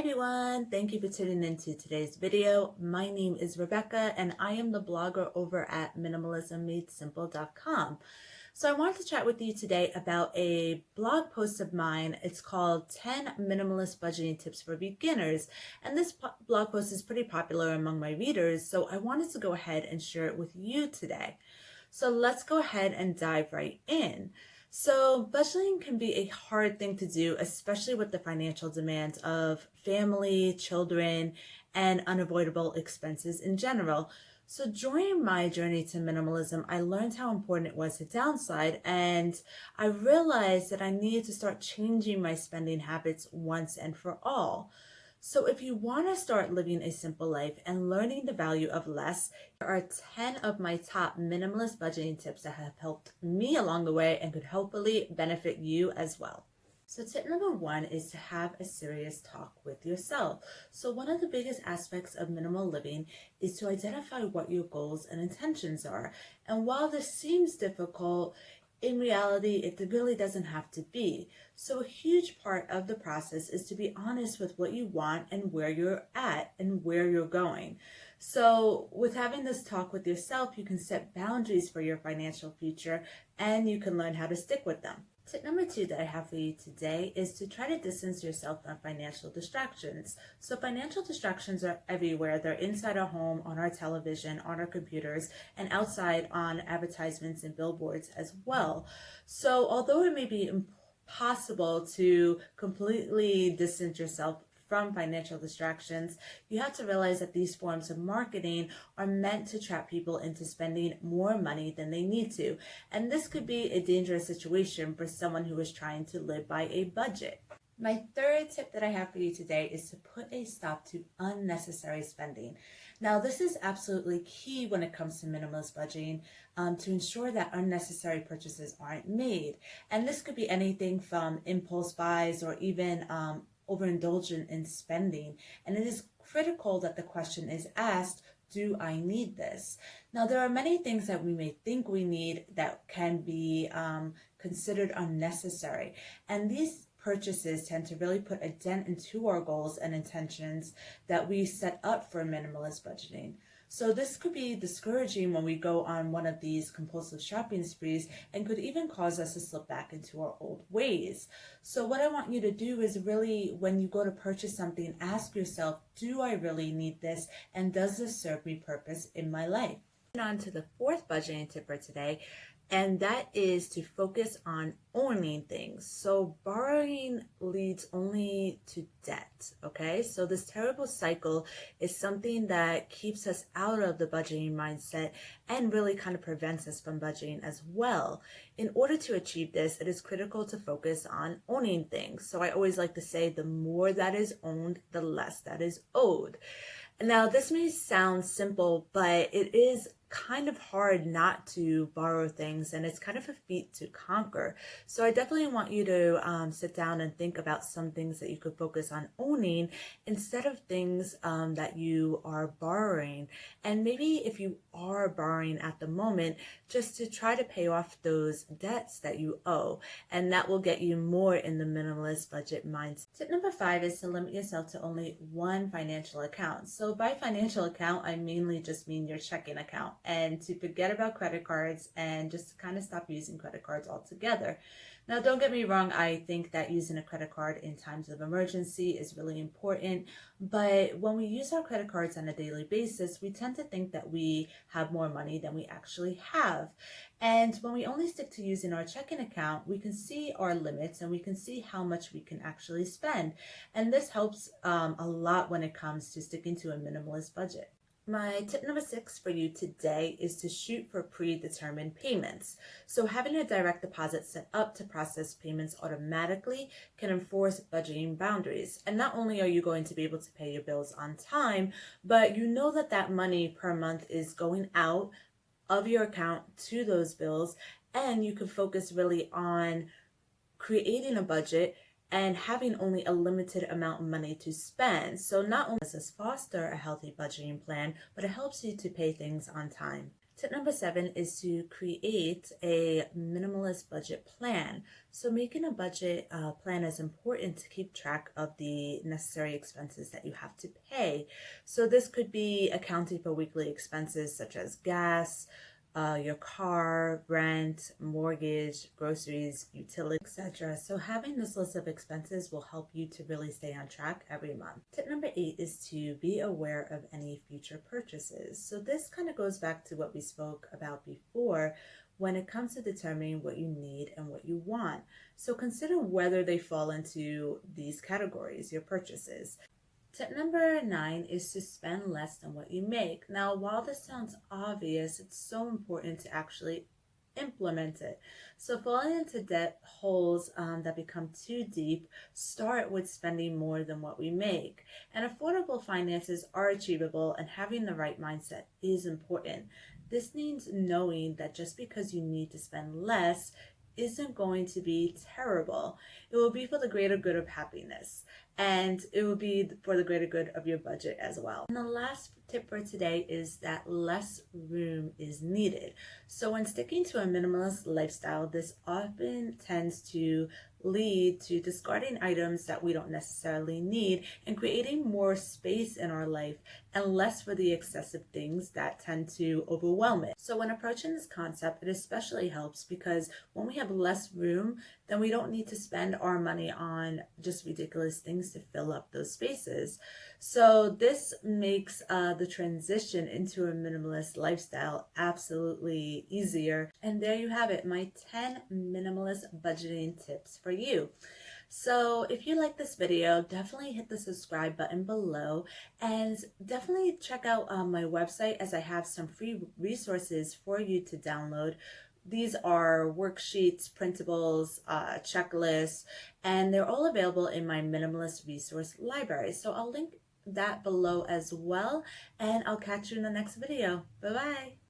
everyone, thank you for tuning into today's video. My name is Rebecca and I am the blogger over at minimalismmadesimple.com. So I wanted to chat with you today about a blog post of mine. It's called 10 Minimalist Budgeting Tips for Beginners. And this blog post is pretty popular among my readers, so I wanted to go ahead and share it with you today. So let's go ahead and dive right in. So budgeting can be a hard thing to do, especially with the financial demands of family, children, and unavoidable expenses in general. So during my journey to minimalism, I learned how important it was to downsize, and I realized that I needed to start changing my spending habits once and for all. So if you want to start living a simple life and learning the value of less, here are 10 of my top minimalist budgeting tips that have helped me along the way and could hopefully benefit you as well. So tip number 1 is to have a serious talk with yourself. So one of the biggest aspects of minimal living is to identify what your goals and intentions are. And while this seems difficult, in reality, it really doesn't have to be. So a huge part of the process is to be honest with what you want and where you're at and where you're going. So with having this talk with yourself, you can set boundaries for your financial future and you can learn how to stick with them. Tip number 2 that I have for you today is to try to distance yourself from financial distractions. So financial distractions are everywhere. They're inside our home, on our television, on our computers, and outside on advertisements and billboards as well. So although it may be impossible to completely distance yourself from financial distractions, you have to realize that these forms of marketing are meant to trap people into spending more money than they need to. And this could be a dangerous situation for someone who is trying to live by a budget. My third tip that I have for you today is to put a stop to unnecessary spending. Now, this is absolutely key when it comes to minimalist budgeting, to ensure that unnecessary purchases aren't made. And this could be anything from impulse buys or even overindulgent in spending. And it is critical that the question is asked, do I need this? Now, there are many things that we may think we need that can be considered unnecessary. And these purchases tend to really put a dent into our goals and intentions that we set up for minimalist budgeting. So this could be discouraging when we go on one of these compulsive shopping sprees and could even cause us to slip back into our old ways. So what I want you to do is really, when you go to purchase something, ask yourself, do I really need this? And does this serve me purpose in my life? On to the fourth budgeting tip for today, and that is to focus on owning things. So borrowing leads only to debt, okay? So this terrible cycle is something that keeps us out of the budgeting mindset and really kind of prevents us from budgeting as well. In order to achieve this, it is critical to focus on owning things. So I always like to say the more that is owned, the less that is owed. Now, this may sound simple, but it is kind of hard not to borrow things, and it's kind of a feat to conquer. So I definitely want you to sit down and think about some things that you could focus on owning instead of things that you are borrowing. And maybe if you are borrowing at the moment, just to try to pay off those debts that you owe, and that will get you more in the minimalist budget mindset. Tip number 5 is to limit yourself to only one financial account. So by financial account, I mainly just mean your checking account, and to forget about credit cards and just to kind of stop using credit cards altogether. Now, don't get me wrong, I think that using a credit card in times of emergency is really important, but when we use our credit cards on a daily basis, we tend to think that we have more money than we actually have. And when we only stick to using our checking account, we can see our limits and we can see how much we can actually spend. And this helps a lot when it comes to sticking to a minimalist budget. My tip number 6 for you today is to shoot for predetermined payments. So having a direct deposit set up to process payments automatically can enforce budgeting boundaries. And not only are you going to be able to pay your bills on time, but you know that that money per month is going out of your account to those bills, and you can focus really on creating a budget and having only a limited amount of money to spend. So not only does this foster a healthy budgeting plan, but it helps you to pay things on time. Tip number 7 is to create a minimalist budget plan. So making a budget plan is important to keep track of the necessary expenses that you have to pay. So this could be accounting for weekly expenses such as gas, your car, rent, mortgage, groceries, utilities, etc. So having this list of expenses will help you to really stay on track every month. Tip number 8 is to be aware of any future purchases. So this kind of goes back to what we spoke about before when it comes to determining what you need and what you want. So consider whether they fall into these categories, your purchases. Tip number 9 is to spend less than what you make. Now, while this sounds obvious, it's so important to actually implement it. So falling into debt holes that become too deep start with spending more than what we make. And affordable finances are achievable, and having the right mindset is important. This means knowing that just because you need to spend less isn't going to be terrible. It will be for the greater good of happiness, and it will be for the greater good of your budget as well. And the last tip for today is that less room is needed. So when sticking to a minimalist lifestyle, this often tends to lead to discarding items that we don't necessarily need and creating more space in our life and less for the excessive things that tend to overwhelm it. So when approaching this concept, it especially helps because when we have less room, then we don't need to spend our money on just ridiculous things to fill up those spaces. So this makes the transition into a minimalist lifestyle absolutely easier. And there you have it, my 10 minimalist budgeting tips for you. So if you like this video, definitely hit the subscribe button below and definitely check out my website, as I have some free resources for you to download. These are worksheets, printables, checklists, and they're all available in my minimalist resource library. So I'll link that below as well, and I'll catch you in the next video. Bye-bye.